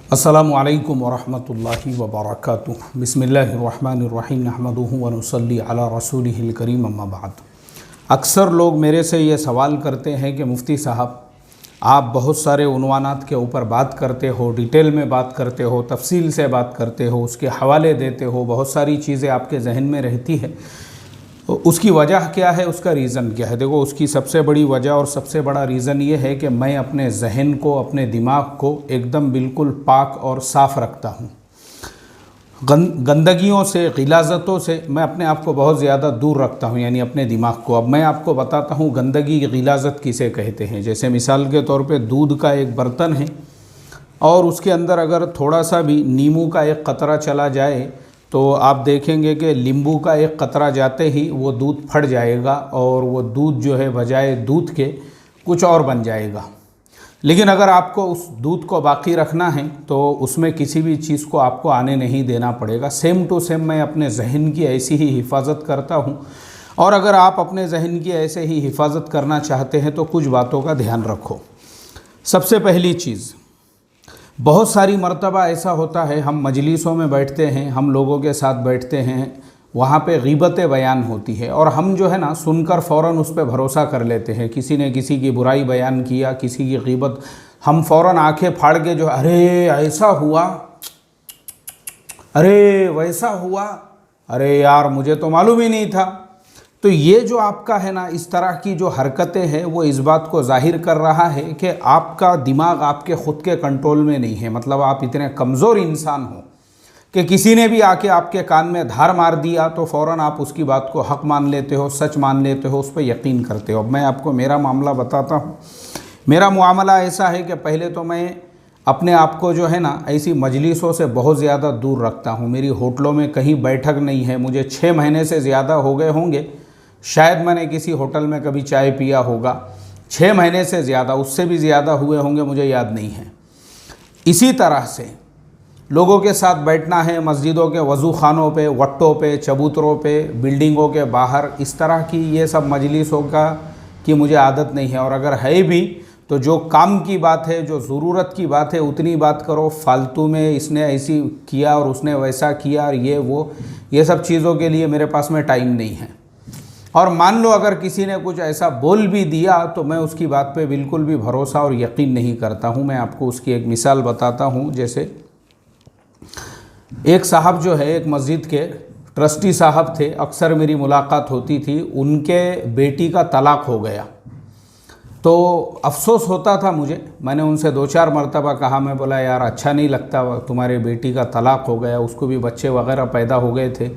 अस्सलामु अलैकुम वरहमतुल्लाहि वबरकातुहू। बिस्मिल्लाहिर्रहमानिर्रहीम नहमदुहु व नुसल्ली अला रसूलिहिल करीम अम्मा बाद। अक्सर लोग मेरे से ये सवाल करते हैं कि मुफ्ती साहब, आप बहुत सारे उन्वानात के ऊपर बात करते हो, डिटेल में बात करते हो, तफसील से बात करते हो, उसके हवाले देते हो, बहुत सारी चीज़ें आपके जहन में रहती है, उसकी वजह क्या है, उसका रीज़न क्या है? देखो, उसकी सबसे बड़ी वजह और सबसे बड़ा रीज़न ये है कि मैं अपने जहन को, अपने दिमाग को एकदम बिल्कुल पाक और साफ़ रखता हूँ। गंदगियों से, गिलाज़तों से मैं अपने आप को बहुत ज़्यादा दूर रखता हूँ, यानी अपने दिमाग को। अब मैं आपको बताता हूँ गंदगी, गिलाज़त किसे कहते हैं। जैसे मिसाल के तौर पे दूध का एक बर्तन है और उसके अंदर अगर थोड़ा सा भी नींबू का एक कतरा चला जाए तो आप देखेंगे कि नींबू का एक कतरा जाते ही वो दूध फट जाएगा और वो दूध जो है बजाय दूध के कुछ और बन जाएगा। लेकिन अगर आपको उस दूध को बाकी रखना है तो उसमें किसी भी चीज़ को आपको आने नहीं देना पड़ेगा। सेम टू सेम मैं अपने जहन की ऐसी ही हिफाजत करता हूँ, और अगर आप अपने जहन की ऐसे ही हिफाजत करना चाहते हैं तो कुछ बातों का ध्यान रखो। सबसे पहली चीज़, बहुत सारी मर्तबा ऐसा होता है, हम मजलिसों में बैठते हैं, हम लोगों के साथ बैठते हैं, वहाँ पे ग़ीबतें बयान होती है और हम जो है ना सुनकर फ़ौरन उस पर भरोसा कर लेते हैं। किसी ने किसी की बुराई बयान किया, किसी की ग़ीबत, हम फ़ौरन आंखें फाड़ के जो अरे ऐसा हुआ, अरे वैसा हुआ, अरे यार मुझे तो मालूम ही नहीं था। तो ये जो आपका है ना, इस तरह की जो हरकतें हैं वो इस बात को ज़ाहिर कर रहा है कि आपका दिमाग आपके ख़ुद के कंट्रोल में नहीं है। मतलब आप इतने कमज़ोर इंसान हो कि किसी ने भी आके आपके कान में धार मार दिया तो फ़ौरन आप उसकी बात को हक़ मान लेते हो, सच मान लेते हो, उस पर यकीन करते हो। अब मैं आपको मेरा मामला बताता हूँ। मेरा मामला ऐसा है कि पहले तो मैं अपने आप को जो है ना ऐसी मजलिसों से बहुत ज़्यादा दूर रखता हूँ। मेरी होटलों में कहीं बैठक नहीं है। मुझे 6 महीने से ज़्यादा हो गए होंगे, शायद मैंने किसी होटल में कभी चाय पिया होगा। 6 महीने से ज़्यादा, उससे भी ज़्यादा हुए होंगे, मुझे याद नहीं है। इसी तरह से लोगों के साथ बैठना है, मस्जिदों के वज़ू खानों पे, वट्टों पे, चबूतरों पे, बिल्डिंगों के बाहर, इस तरह की ये सब मजलिसों की मुझे आदत नहीं है। और अगर है भी तो जो काम की बात है, जो ज़रूरत की बात है, उतनी बात करो। फालतू में इसने ऐसी किया और उसने वैसा किया और ये सब चीज़ों के लिए मेरे पास में टाइम नहीं है। और मान लो अगर किसी ने कुछ ऐसा बोल भी दिया तो मैं उसकी बात पे बिल्कुल भी भरोसा और यकीन नहीं करता हूँ। मैं आपको उसकी एक मिसाल बताता हूँ। जैसे एक साहब जो है, एक मस्जिद के ट्रस्टी साहब थे, अक्सर मेरी मुलाकात होती थी। उनके बेटी का तलाक हो गया तो अफसोस होता था मुझे। मैंने उनसे 2-4 मरतबा कहा, मैं बोला यार अच्छा नहीं लगता, तुम्हारे बेटी का तलाक हो गया, उसको भी बच्चे वगैरह पैदा हो गए थे।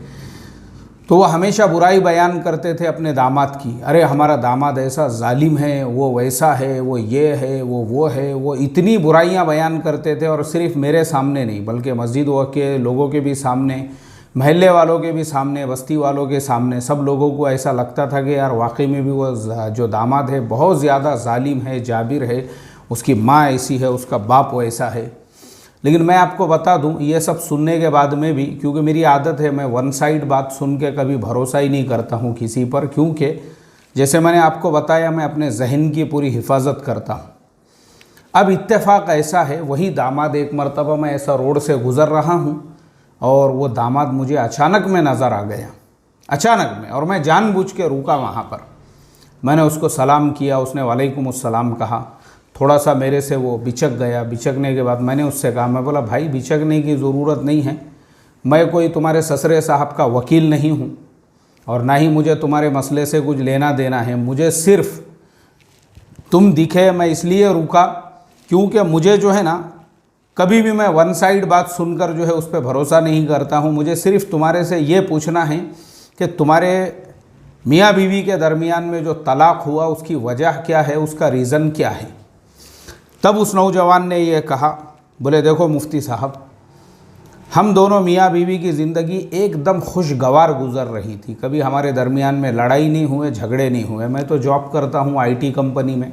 तो वो हमेशा बुराई बयान करते थे अपने दामाद की। अरे हमारा दामाद ऐसा जालिम है, वो वैसा है, वो ये है, वो है, वो इतनी बुराइयां बयान करते थे। और सिर्फ मेरे सामने नहीं बल्कि मस्जिद के लोगों के भी सामने, महल्ले वालों के भी सामने, बस्ती वालों के सामने, सब लोगों को ऐसा लगता था कि यार वाकई में भी वो जो दामाद है बहुत ज़्यादा जालिम है, जाबिर है, उसकी माँ ऐसी है, उसका बाप वैसा है। लेकिन मैं आपको बता दूं, ये सब सुनने के बाद में भी, क्योंकि मेरी आदत है, मैं वन साइड बात सुन के कभी भरोसा ही नहीं करता हूं किसी पर, क्योंकि जैसे मैंने आपको बताया मैं अपने जहन की पूरी हिफाजत करता हूं। अब इत्तेफाक ऐसा है, वही दामाद, एक मरतबा मैं ऐसा रोड से गुज़र रहा हूं और वो दामाद मुझे अचानक में नज़र आ गया, अचानक में, और मैं जानबूझ के रुका वहाँ पर। मैंने उसको सलाम किया, उसने वालेकुमुस्सलाम कहा। थोड़ा सा मेरे से वो बिचक गया। बिचकने के बाद मैंने उससे कहा, मैं बोला भाई बिचकने की ज़रूरत नहीं है, मैं कोई तुम्हारे ससरे साहब का वकील नहीं हूँ और ना ही मुझे तुम्हारे मसले से कुछ लेना देना है। मुझे सिर्फ तुम दिखे, मैं इसलिए रुका क्योंकि मुझे जो है ना, कभी भी मैं वन साइड बात सुनकर जो है उस पर भरोसा नहीं करता हूँ। मुझे सिर्फ तुम्हारे से ये पूछना है कि तुम्हारे मियाँ बीवी के दरमियान में जो तलाक हुआ उसकी वजह क्या है, उसका रीज़न क्या है। तब उस नौजवान ने ये कहा, बोले देखो मुफ्ती साहब, हम दोनों मियाँ बीवी की ज़िंदगी एकदम खुशगवार गुज़र रही थी, कभी हमारे दरमियान में लड़ाई नहीं हुए, झगड़े नहीं हुए। मैं तो जॉब करता हूँ IT कंपनी में।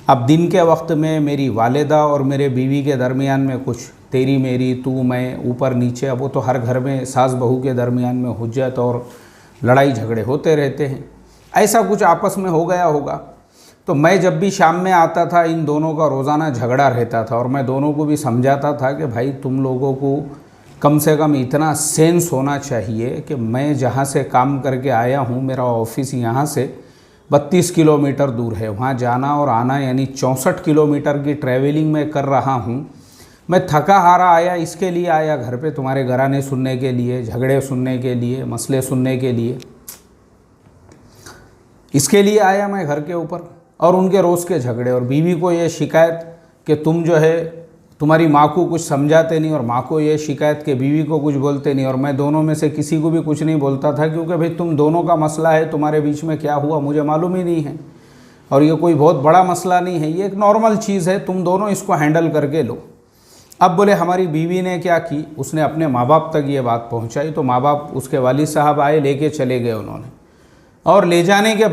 अब दिन के वक्त में मेरी वालिदा और मेरे बीवी के दरमियान में कुछ तेरी मेरी, तू मैं, ऊपर नीचे, अब वो तो हर घर में सास बहू के दरमियान में हुज्जत और लड़ाई झगड़े होते रहते हैं। ऐसा कुछ आपस में हो गया होगा। तो मैं जब भी शाम में आता था, इन दोनों का रोज़ाना झगड़ा रहता था और मैं दोनों को भी समझाता था कि भाई तुम लोगों को कम से कम इतना सेंस होना चाहिए कि मैं जहाँ से काम करके आया हूँ, मेरा ऑफिस यहाँ से 32 किलोमीटर दूर है, वहाँ जाना और आना यानी 64 किलोमीटर की ट्रैवलिंग मैं कर रहा हूँ। मैं थका हारा आया, इसके लिए आया घर पे तुम्हारे घराने सुनने के लिए, झगड़े सुनने के लिए, मसले सुनने के लिए, इसके लिए आया मैं घर के ऊपर। और उनके रोज़ के झगड़े, और बीवी को ये शिकायत कि तुम जो है तुम्हारी माँ को कुछ समझाते नहीं, और माँ को ये शिकायत कि बीवी को कुछ बोलते नहीं, और मैं दोनों में से किसी को भी कुछ नहीं बोलता था, क्योंकि भाई तुम दोनों का मसला है, तुम्हारे बीच में क्या हुआ मुझे मालूम ही नहीं है, और ये कोई बहुत बड़ा मसला नहीं है, ये एक नॉर्मल चीज़ है, तुम दोनों इसको हैंडल करके लो। अब बोले हमारी बीवी ने क्या की, उसने अपने माँ बाप तक ये बात पहुँचाई, तो माँ बाप उसके वालिद साहब आए, लेके चले गए उन्होंने, और ले जाने के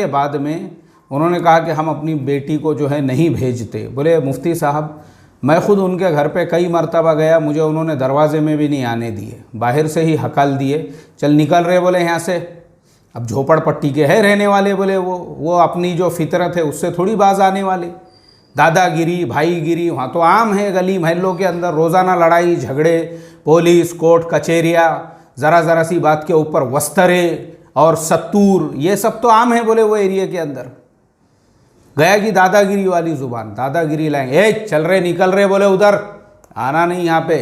बाद में उन्होंने कहा कि हम अपनी बेटी को जो है नहीं भेजते। बोले मुफ्ती साहब मैं ख़ुद उनके घर पे कई मरतबा गया, मुझे उन्होंने दरवाज़े में भी नहीं आने दिए, बाहर से ही हकल दिए, चल निकल रहे बोले यहाँ से। अब झोपड़पट्टी के है रहने वाले, बोले वो अपनी जो फितरत है उससे थोड़ी बाज आने वाले। दादागिरी भाईगिरी वहाँ तो आम है, गली महलों के अंदर रोज़ाना लड़ाई झगड़े, पुलिस कोर्ट कचहरियाँ, ज़रा सी बात के ऊपर वस्तरे और सत्तूर, ये सब तो आम है बोले वो एरिया के अंदर। गया कि दादागिरी वाली ज़ुबान, दादागिरी लाएंगे, ए चल रहे निकल रहे बोले उधर, आना नहीं यहाँ पे।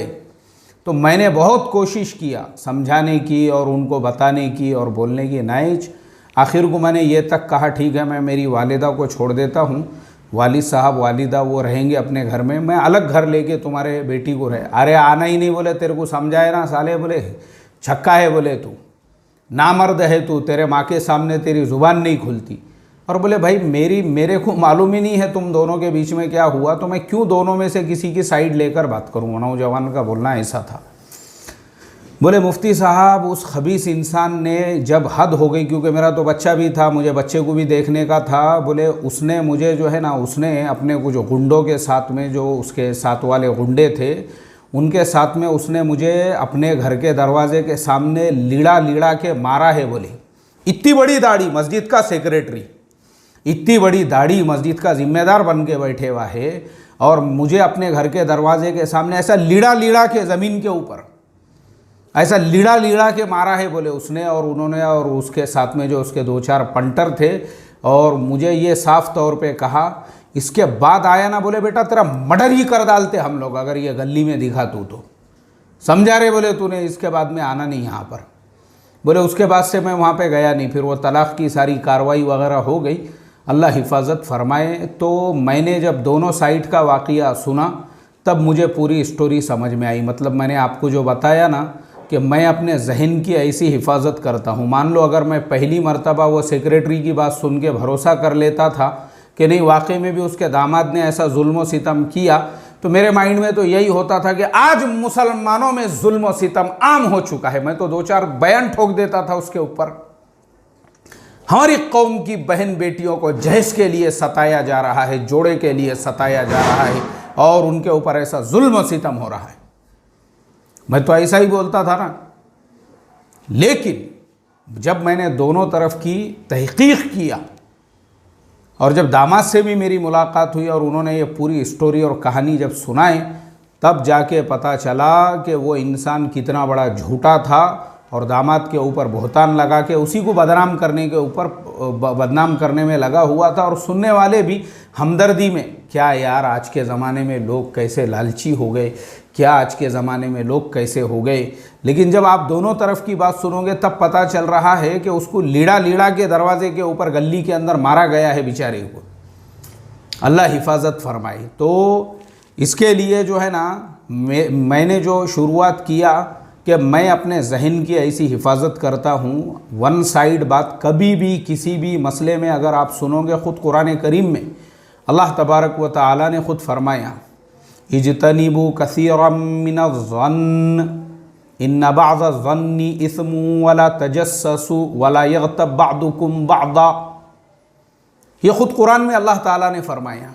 तो मैंने बहुत कोशिश किया समझाने की और उनको बताने की और बोलने की, नाइज आखिर को मैंने ये तक कहा ठीक है मैं मेरी वालिदा को छोड़ देता हूँ, वालिद साहब वालिदा वो रहेंगे अपने घर में, मैं अलग घर लेके तुम्हारे बेटी को रहे। अरे आना ही नहीं बोले, तेरे को समझाए ना साले, बोले छक्का है बोले, तू नामर्द है, तू तेरे माँ के सामने तेरी ज़ुबान नहीं खुलती। और बोले भाई मेरे को मालूम ही नहीं है तुम दोनों के बीच में क्या हुआ, तो मैं क्यों दोनों में से किसी की साइड लेकर बात करूँ। नौजवान का बोलना ऐसा था। बोले मुफ्ती साहब उस खबीस इंसान ने जब हद हो गई, क्योंकि मेरा तो बच्चा भी था, मुझे बच्चे को भी देखने का था, बोले उसने मुझे जो है ना, उसने अपने को जो गुंडों के साथ में, जो उसके साथ वाले गुंडे थे उनके साथ में उसने मुझे अपने घर के दरवाजे के सामने लीड़ा के मारा है। बोले इतनी बड़ी दाढ़ी, मस्जिद का सेक्रेटरी, इतनी बड़ी दाढ़ी, मस्जिद का जिम्मेदार बन के बैठे हुआ है, और मुझे अपने घर के दरवाजे के सामने ऐसा लीड़ा के ज़मीन के ऊपर ऐसा लीड़ा के मारा है बोले उसने, और उन्होंने और उसके साथ में जो उसके 2-4 पंटर थे, और मुझे ये साफ तौर पे कहा, इसके बाद आया ना बोले बेटा तेरा मर्डर ही कर डालते हम लोग अगर ये गली में दिखा तू तो, समझा रहे बोले तूने, इसके बाद में आना नहीं यहाँ पर। बोले उसके बाद से मैं वहाँ पे गया नहीं, फिर वो तलाक़ की सारी कार्रवाई वगैरह हो गई, अल्लाह हिफाजत फरमाए। तो मैंने जब दोनों साइड का वाक़या सुना तब मुझे पूरी स्टोरी समझ में आई। मतलब मैंने आपको जो बताया ना कि मैं अपने जहन की ऐसी हिफाजत करता हूँ। मान लो अगर मैं पहली मर्तबा वो सेक्रेटरी की बात सुन के भरोसा कर लेता था कि नहीं वाकई में भी उसके दामाद ने ऐसा जुल्म सितम किया, तो मेरे माइंड में तो यही होता था कि आज मुसलमानों में जुल्म सितम आम हो चुका है। मैं तो 2-4 बयान ठोक देता था उसके ऊपर। हमारी कौम की बहन बेटियों को जहेज के लिए सताया जा रहा है, जोड़े के लिए सताया जा रहा है, और उनके ऊपर ऐसा जुल्म सितम हो रहा है। मैं तो ऐसा ही बोलता था ना। लेकिन जब मैंने दोनों तरफ की तहकीक किया और जब दामाद से भी मेरी मुलाकात हुई और उन्होंने ये पूरी स्टोरी और कहानी जब सुनाई, तब जाके पता चला कि वो इंसान कितना बड़ा झूठा था, और दामाद के ऊपर बहतान लगा के उसी को बदनाम करने के ऊपर बदनाम करने में लगा हुआ था। और सुनने वाले भी हमदर्दी में, क्या यार आज के ज़माने में लोग कैसे लालची हो गए, क्या आज के ज़माने में लोग कैसे हो गए। लेकिन जब आप दोनों तरफ की बात सुनोगे तब पता चल रहा है कि उसको लीड़ा के दरवाजे के ऊपर गली के अंदर मारा गया है बेचारे को, अल्लाह हिफाजत फरमाए। तो इसके लिए जो है ना, मैंने जो शुरुआत किया कि मैं अपने जहन की ऐसी हिफाजत करता हूँ। वन साइड बात कभी भी किसी भी मसले में अगर आप सुनोगे, ख़ुद कुरान करीम में अल्लाह तबारक व तआला ने ख़ुद फरमाया, इज्तनिबू कसीरम मिनज़्ज़न्न इन्न बअज़-ज़न्नि इस्मुन वला तजस्ससू वला यग़्तब बअदुकुम बअज़ा। ये ख़ुद कुरान में अल्लाह ताला ने फरमाया।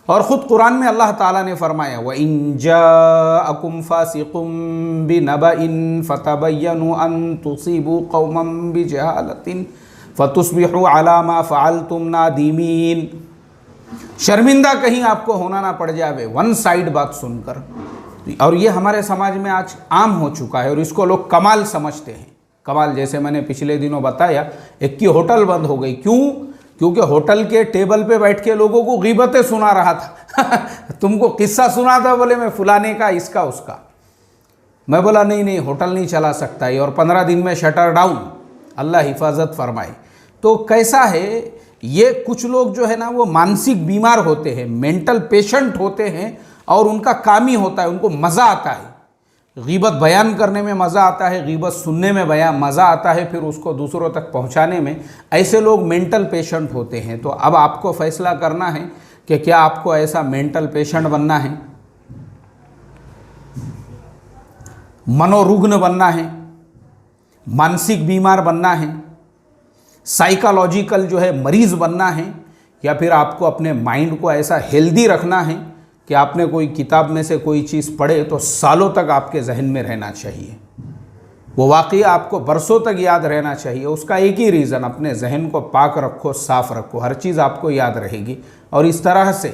और ख़ुद कुरान में अल्लाह ताला ने फरमाया, व इन जाअकुम फासिकुम बिनबइन फतबय्यनु अन तुसीबू कौमम बिजहालतिन फ़तुस्बिहू अला मा फ़अलतुम नादिमीन। शर्मिंदा कहीं आपको होना ना पड़ जावे वन साइड बात सुनकर। और ये हमारे समाज में आज आम हो चुका है और इसको लोग कमाल समझते हैं। कमाल, जैसे मैंने पिछले दिनों बताया, एक की होटल बंद हो गई। क्यों? क्योंकि होटल के टेबल पे बैठ के लोगों को गीबतें सुना रहा था। तुमको किस्सा सुना था, बोले मैं फुलाने का, इसका उसका। मैं बोला नहीं नहीं, होटल नहीं चला सकता ये, और 15 दिन में शटर डाउन। अल्लाह हिफाजत फरमाए। तो कैसा है, ये कुछ लोग जो है ना वो मानसिक बीमार होते हैं, मेंटल पेशेंट होते हैं, और उनका काम ही होता है, उनको मज़ा आता है गीबत बयान करने में, मज़ा आता है गीबत सुनने में, मज़ा आता है फिर उसको दूसरों तक पहुंचाने में। ऐसे लोग मेंटल पेशेंट होते हैं। तो अब आपको फैसला करना है कि क्या आपको ऐसा मेंटल पेशेंट बनना है, मनोरुग्ण बनना है, मानसिक बीमार बनना है, साइकोलॉजिकल जो है मरीज़ बनना है, या फिर आपको अपने माइंड को ऐसा हेल्दी रखना है कि आपने कोई किताब में से कोई चीज़ पढ़े तो सालों तक आपके जहन में रहना चाहिए, वो वाक़या आपको बरसों तक याद रहना चाहिए। उसका एक ही रीज़न, अपने जहन को पाक रखो, साफ़ रखो, हर चीज़ आपको याद रहेगी। और इस तरह से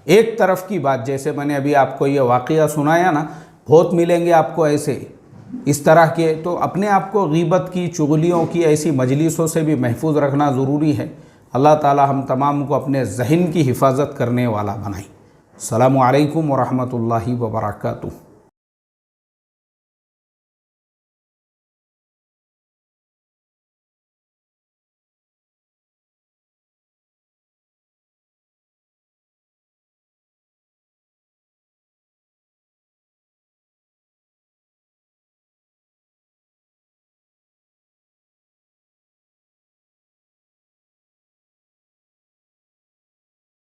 एक तरफ की बात, जैसे मैंने अभी आपको ये वाक़या सुनाया ना, बहुत मिलेंगे आपको ऐसे इस तरह के। तो अपने आप को गीबत की, चुगलियों की ऐसी मजलिसों से भी महफूज रखना ज़रूरी है। अल्लाह ताला हम तमाम को अपने जहन की हिफाजत करने वाला बनाए। अस्सलामु अलैकुम व रहमतुल्लाहि व बरकातुहू।